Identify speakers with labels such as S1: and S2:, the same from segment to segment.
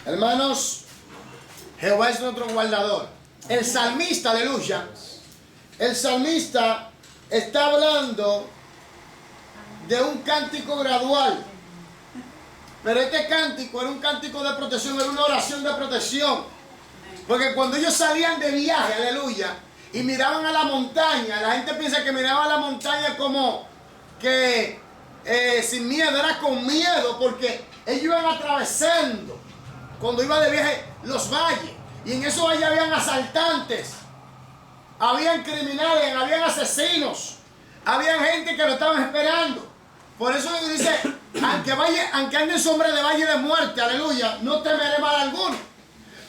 S1: Hermanos, Jehová es nuestro guardador. El salmista, aleluya, el salmista está hablando de un cántico gradual. Pero este cántico era un cántico de protección, era una oración de protección. Porque cuando ellos salían de viaje, aleluya, y miraban a la montaña, la gente piensa que miraban a la montaña como que sin miedo, era con miedo, porque ellos iban atravesando, cuando iban de viaje, los valles. Y en esos valles habían asaltantes, habían criminales, habían asesinos, habían gente que lo estaban esperando. Por eso dice, aunque ande en sombra de valle de muerte, aleluya, no temeré mal alguno.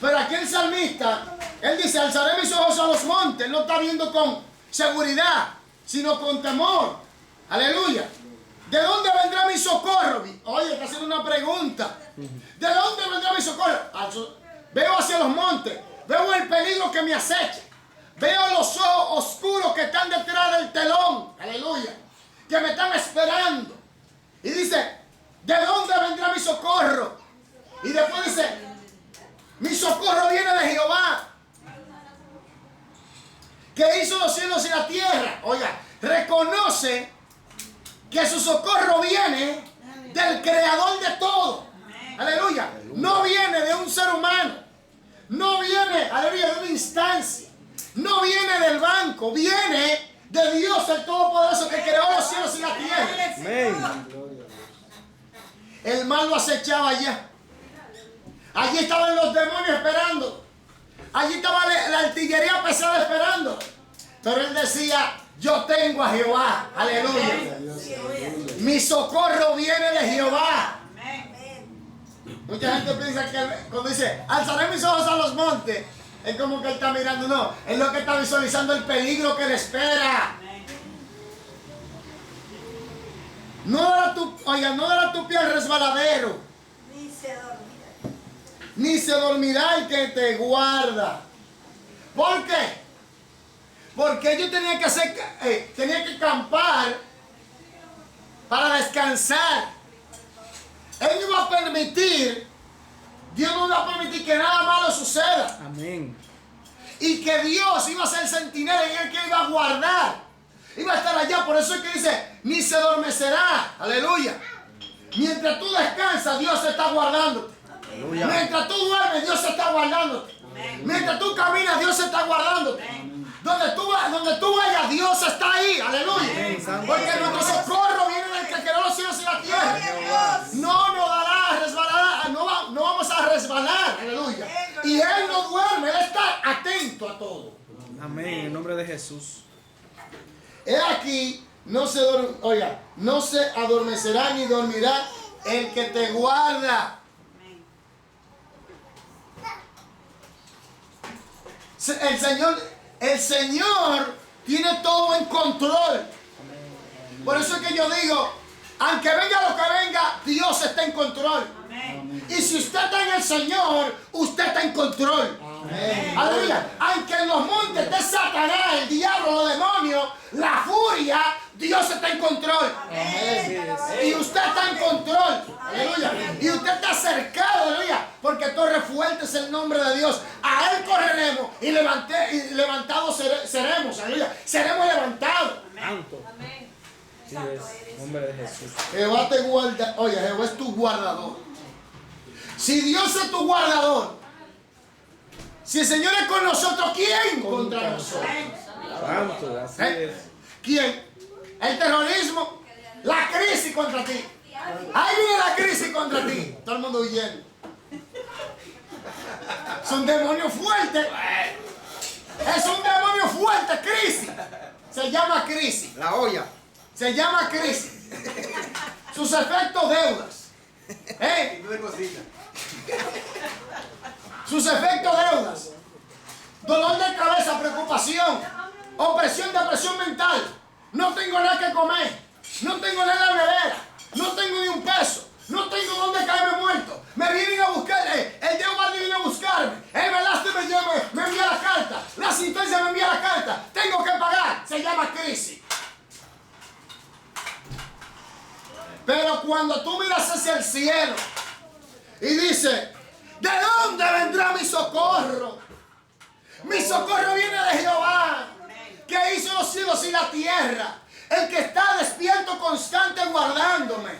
S1: Pero aquí el salmista, él dice, alzaré mis ojos a los montes. Él no está viendo con seguridad, sino con temor. Aleluya. ¿De dónde vendrá mi socorro? Oye, está haciendo una pregunta. ¿De dónde vendrá mi socorro? Veo hacia los montes, veo el peligro que me acecha, veo los ojos oscuros que están detrás del telón, aleluya, que me están esperando. Y dice, ¿de dónde vendrá mi socorro? Y después dice, mi socorro viene de Jehová, que hizo los cielos y la tierra. Oiga, reconoce que su socorro viene del creador de todo. Aleluya. No viene de un ser humano. No viene, aleluya, de una instancia. No viene del banco. Viene de Dios el Todopoderoso que creó los cielos y la tierra. Amén. El mal lo acechaba allá. Allí estaban los demonios esperando. Allí estaba la artillería pesada esperando. Pero él decía, yo tengo a Jehová. Aleluya. Mi socorro viene de Jehová. Mucha gente piensa que cuando dice, alzaré mis ojos a los montes, es como que él está mirando. No, es lo que está visualizando el peligro que le espera. No dará tu pie al resbaladero. Ni se dormirá el que te guarda. ¿Por qué? Porque ellos tenían que acampar para descansar. Él no iba a permitir, Dios no iba a permitir que nada malo suceda. Amén. Y que Dios iba a ser centinela y él que iba a guardar. Iba a estar allá, por eso es que dice, ni se adormecerá. Aleluya. Mientras tú descansas, Dios se está guardándote. Aleluya. Mientras tú duermes, Dios se está guardándote. Amén. Mientras tú caminas, Dios se está guardándote. Amén. Donde tú vayas, Dios está ahí. Aleluya. Amén. Porque nuestro socorro viene del que creó los cielos y la tierra. No nos dará resbalar, no vamos a resbalar. Aleluya. Y Él no duerme, Él está atento a todo.
S2: Amén. En el nombre de Jesús.
S1: He aquí, no se adormecerá ni dormirá el que te guarda. El Señor tiene todo en control. Por eso es que yo digo, aunque venga lo que venga, Dios está en control. Amén. Y si usted está en el Señor, usted está en control. Amén. Aleluya. Aunque en los montes esté Satanás, el diablo, los demonios, la furia, Dios está en control. Amén. Y usted está en control. Aleluya. Y usted está cercado, aleluya. Porque torre fuerte es el nombre de Dios. A Él correremos y levantados seremos. Aleluya. Seremos levantados.
S2: Amén. Amén. Sí, es el nombre de Jesús.
S1: Jehová te guarda. Oye, Jehová es tu guardador. Si Dios es tu guardador, si el Señor es con nosotros, ¿quién contra nosotros?
S2: Santo, así es.
S1: ¿Quién? El terrorismo, la crisis contra ti. Ahí viene la crisis contra ti. Todo el mundo huyendo. Son demonios fuertes. Es un demonio fuerte, crisis. Se llama crisis.
S3: La olla.
S1: Se llama crisis. Sus efectos deudas. Sus efectos deudas. Dolor de cabeza, preocupación, opresión, depresión mental. No tengo nada que comer. No tengo nada en la nevera. No tengo ni un peso. No tengo dónde caerme muerto. Me vienen a buscar. El Dios guardia viene a buscarme. El velasco me envía la carta. La sentencia me envía la carta. Tengo que pagar. Se llama crisis. Pero cuando tú miras hacia el cielo y dices, ¿De dónde vendrá mi socorro? Mi socorro viene de Jehová, que hizo los cielos y la tierra, el que está despierto constante guardándome.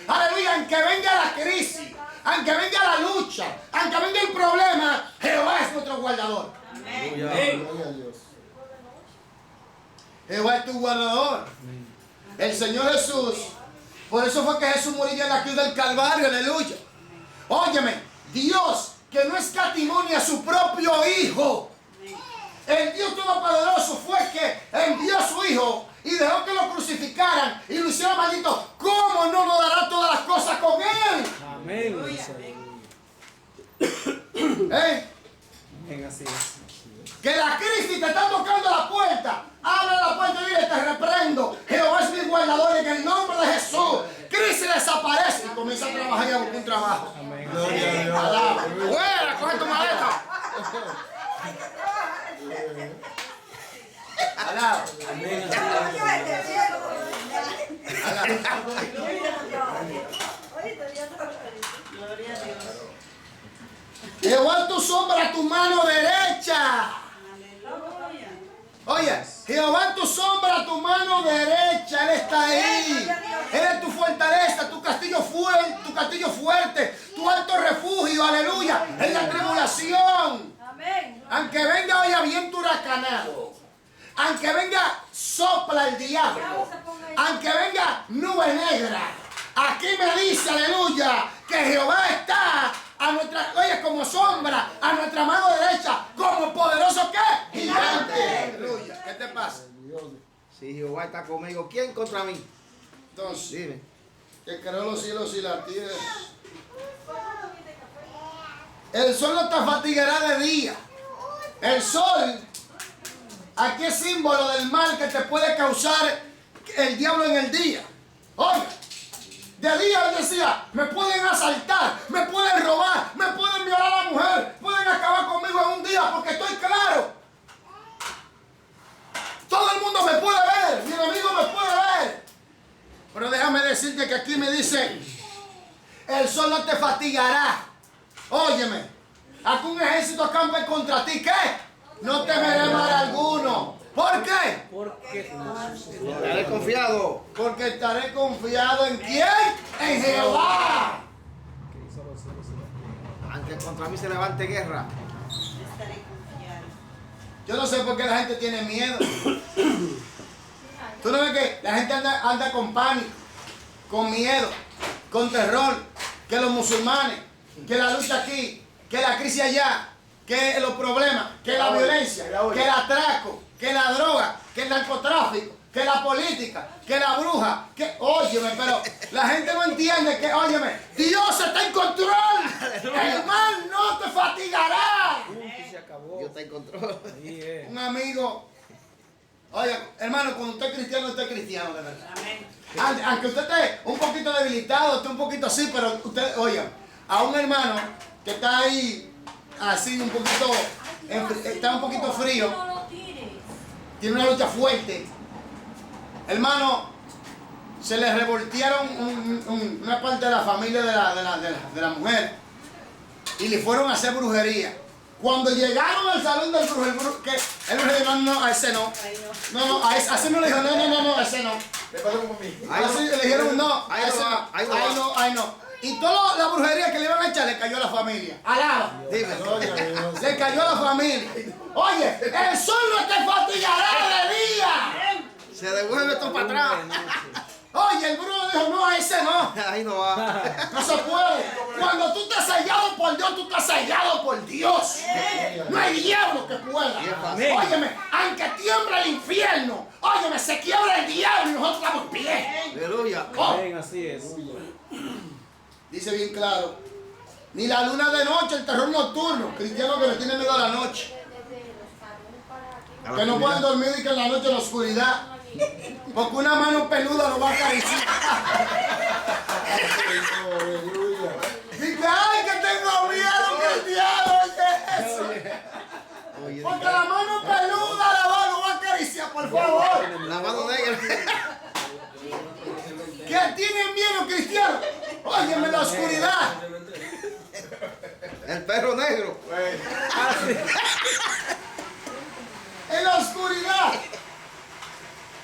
S1: Aleluya, aunque venga la crisis, aunque venga la lucha, aunque venga el problema, Jehová es nuestro guardador. Jehová es tu guardador. El Señor Jesús, por eso fue que Jesús murió en la cruz del Calvario, aleluya. Óyeme, Dios que no escatimó ni a su propio Hijo. El Dios Todopoderoso fue que envió a su Hijo y dejó que lo crucificaran y lo hicieron maldito. ¿Cómo no nos dará todas las cosas con Él?
S3: Amén. Amén, así es.
S1: Que la crisis te está tocando la puerta. Abre la puerta y dile, te reprendo. Jehová es mi guardador en el nombre de Jesús. Crisis desaparece y comienza a trabajar y a buscar un trabajo.
S3: Amén.
S1: Alaba. Fuera, coge tu maleta. Alaba.
S3: Amén.
S1: Jehová es tu sombra, tu mano derecha. Oye, Jehová es tu sombra, tu mano derecha. Él está ahí. Él es tu fortaleza, tu castillo fuerte, tu alto refugio, aleluya, en la tribulación. Aunque venga hoy viento huracanado, aunque venga sopla el diablo, aunque venga nube negra, aquí me dice, aleluya, que Jehová está a nuestra, oye, como sombra, a nuestra mano derecha, como poderoso que gigante. Aleluya. ¿Qué te pasa?
S4: Si Jehová está conmigo, ¿quién contra mí?
S1: Entonces,
S4: Dime.
S1: que creó los cielos y la tierra. El sol no te fatigará de día. El sol, aquí es símbolo del mal que te puede causar el diablo en el día. Oiga, de día él decía, me pueden asaltar, me pueden robar, me pueden violar a la mujer, pueden acabar conmigo en un día porque estoy claro. Todo el mundo me puede ver, mi enemigo me puede ver. Pero déjame decirte que aquí me dice, el sol no te fatigará. Óyeme, aquí un ejército acampa contra ti, ¿qué? No temeré mal alguno. ¿Por qué?
S3: Porque
S4: Estaré confiado.
S1: Porque estaré confiado en quién? En Jehová.
S4: Aunque contra mí se levante guerra.
S1: Yo no sé por qué la gente tiene miedo. Tú no ves que la gente anda con pánico, con miedo, con terror, que los musulmanes, que la lucha aquí, que la crisis allá, que los problemas, que la violencia, que el atraco, que la droga, que el narcotráfico, que la política, que la bruja, que, óyeme, pero la gente no entiende que, óyeme, Dios está en control. El mal no te fatigará.
S3: se acabó.
S4: Dios está en control.
S3: Ahí es.
S1: Un amigo, oye, hermano, cuando usted es cristiano, de verdad. Aunque usted esté un poquito debilitado, esté un poquito así, pero usted, oye, a un hermano que está ahí, así un poquito, está un poquito frío, tiene una lucha fuerte. Hermano, se le revoltearon una parte de la familia de la mujer y le fueron a hacer brujería. Cuando llegaron al salón del brujo, el brujo dijo, no, a ese no. No, a ese no le dijo, no, a ese no. Así le dijeron, no, a ese no, ahí no. Y toda la brujería que le iban a echar le cayó a la familia. Alaba.
S4: Dime.
S1: Le cayó a la familia. Oye, el sol no te fatigará de día.
S4: Se devuelve esto para atrás.
S1: Oye, el brujo dijo, no, a ese no.
S4: Ahí no va.
S1: No se puede. Cuando tú estás sellado por Dios, tú estás sellado por Dios. No hay diablo que pueda. Óyeme, aunque tiembla el infierno, óyeme, se quiebra el diablo y nosotros estamos pie.
S4: Aleluya.
S3: Amén, así es.
S1: Dice bien claro, ni la luna de noche, el terror nocturno, cristianos que le tienen miedo a la noche, que no pueden dormir y que en la noche en la oscuridad, porque una mano peluda lo va a acariciar. Dice, ay, que tengo miedo, cristiano, ¿qué es eso? Porque la mano peluda lo va a acariciar, por favor.
S4: La mano negra.
S1: ¿Qué tienen miedo, cristiano? Óyeme, la oscuridad.
S4: El perro negro.
S1: En la oscuridad.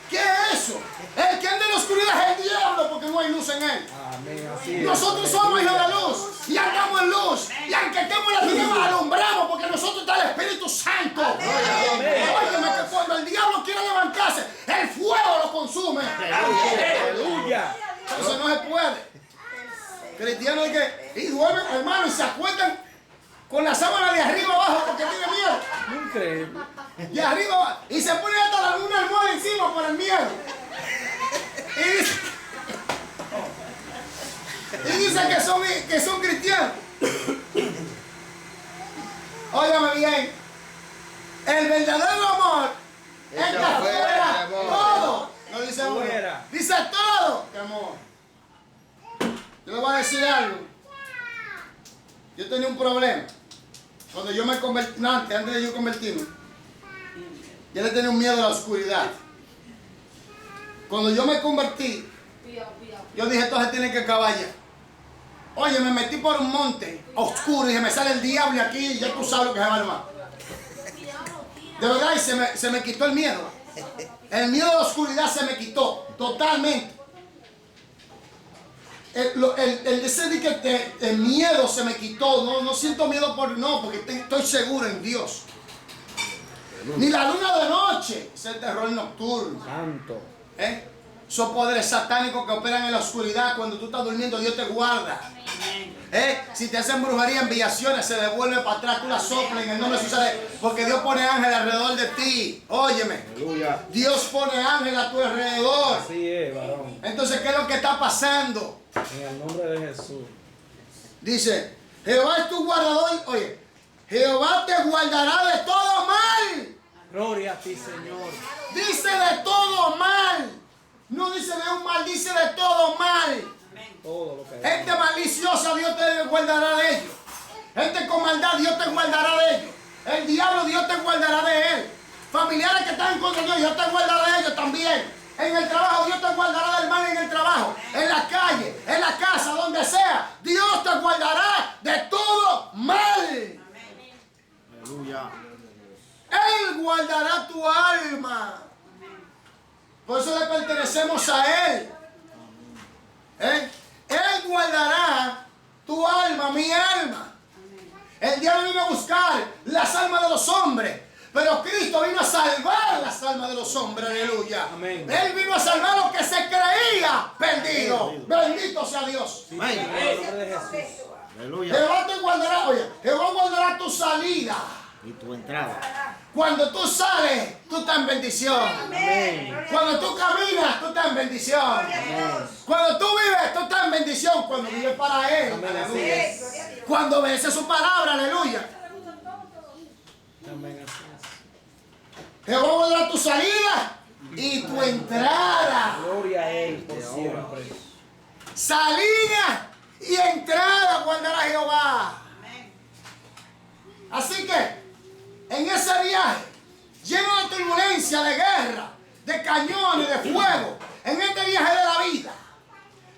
S1: ¿Qué es eso? El que anda en la oscuridad es el diablo porque no hay luz en él.
S3: Amén, así es.
S1: Nosotros somos hijos de la luz y andamos en luz. Y aunque estemos en la tiniebla, alumbramos porque nosotros está el Espíritu Santo. Óyeme que cuando el diablo quiere levantarse, el fuego lo consume.
S3: Aleluya.
S1: Eso no se puede. Cristianos que duermen, hermano, y se acuestan con la sábana de arriba abajo porque tiene miedo.
S3: Increíble.
S1: Y arriba abajo. Y se pone hasta una almohada encima por el miedo. Y dicen que son cristianos. Óigame bien. El verdadero amor es que afuera todo. No dice uno. Dice todo. Amor. Yo le voy a decir algo. Yo tenía un problema. Cuando yo me convertí, antes de yo convertirme, yo le tenía un miedo a la oscuridad. Cuando yo me convertí, yo dije, esto se tiene que acabar ya. Oye, me metí por un monte oscuro y se me sale el diablo aquí y ya tú sabes lo que se va a armar. De verdad, y se me quitó el miedo. El miedo a la oscuridad se me quitó totalmente. El deseo de que el miedo se me quitó. No siento miedo porque estoy seguro en Dios. Ni la luna de noche, ese terror nocturno.
S3: Santo.
S1: Son poderes satánicos que operan en la oscuridad. Cuando tú estás durmiendo, Dios te guarda. Si te hacen brujería, enviaciones, se devuelve para atrás, tú la soplas en el nombre de Jesús. Porque Dios pone ángeles alrededor de ti. Óyeme.
S3: Aleluya.
S1: Dios pone ángeles a tu alrededor.
S3: Así es, varón.
S1: Entonces, ¿qué es lo que está pasando?
S3: En el nombre de Jesús.
S1: Dice, Jehová es tu guardador. Oye, Jehová te guardará de todo mal.
S3: Gloria a ti, Señor.
S1: Dice de todo mal. No dice de un mal, dice de todo mal.
S3: Todo lo que hay.
S1: Gente maliciosa, Dios te guardará de ellos. Gente con maldad, Dios te guardará de ellos. El diablo, Dios te guardará de él. Familiares que están en contra de Dios, Dios te guardará de ellos también. En el trabajo, Dios te guardará del mal en el trabajo. En la calle, en la casa, donde sea. Dios te guardará de todo mal.
S4: Aleluya.
S1: Él guardará tu alma. Por eso le pertenecemos a Él. Él guardará tu alma, mi alma. El diablo vino a buscar las almas de los hombres. Pero Cristo vino a salvar las almas de los hombres, aleluya.
S3: Amén.
S1: Él vino a salvar a los que se creía perdido. Bendito sea Dios.
S4: Amén.
S3: En el nombre de Jesús.
S4: Aleluya.
S1: Jehová te guardará, oye, Jehová guardará tu salida.
S4: Y tu entrada.
S1: Cuando tú sales, tú estás en bendición.
S3: Amén.
S1: Cuando tú caminas, tú estás en bendición.
S3: Amén.
S1: Cuando tú vives, tú estás en bendición. Cuando vives para Él.
S3: Amén. Así
S1: Aleluya.
S3: es.
S1: Cuando obedeces su palabra, aleluya.
S3: Amén. Así es.
S1: Jehová guardará tu salida y tu entrada.
S3: Gloria a Él por siempre.
S1: Salida y entrada guardará Jehová. Así que en ese viaje lleno de turbulencia, de guerra, de cañones, de fuego, en este viaje de la vida,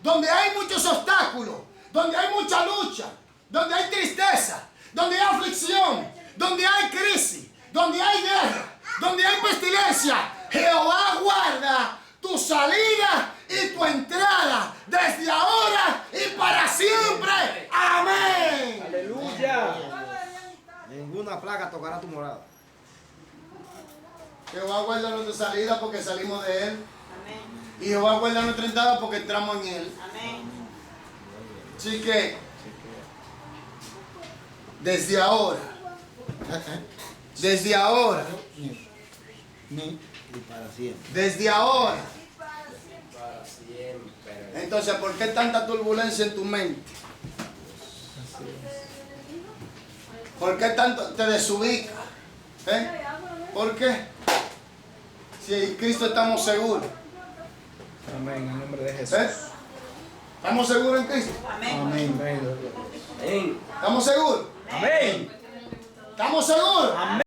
S1: donde hay muchos obstáculos, donde hay mucha lucha, donde hay tristeza, donde hay aflicción, donde hay crisis, donde hay guerra, donde hay pestilencia, Jehová guarda tu salida y tu entrada desde ahora y para siempre. Amén.
S3: Aleluya.
S4: Ninguna plaga tocará tu morada.
S1: Jehová guarda nuestra salida porque salimos de Él. Y Jehová guarda nuestra entrada porque entramos en Él. Así que, desde ahora,
S4: Y para siempre.
S1: desde ahora. Entonces, ¿por qué tanta turbulencia en tu mente? ¿Por qué tanto te desubica? ¿Por qué? Si en Cristo estamos seguros.
S3: Amén. En el nombre de Jesús.
S1: ¿Estamos seguros en Cristo?
S3: Amén.
S1: ¿Estamos seguros?
S3: Amén.
S1: ¿Estamos seguros?
S3: Amén.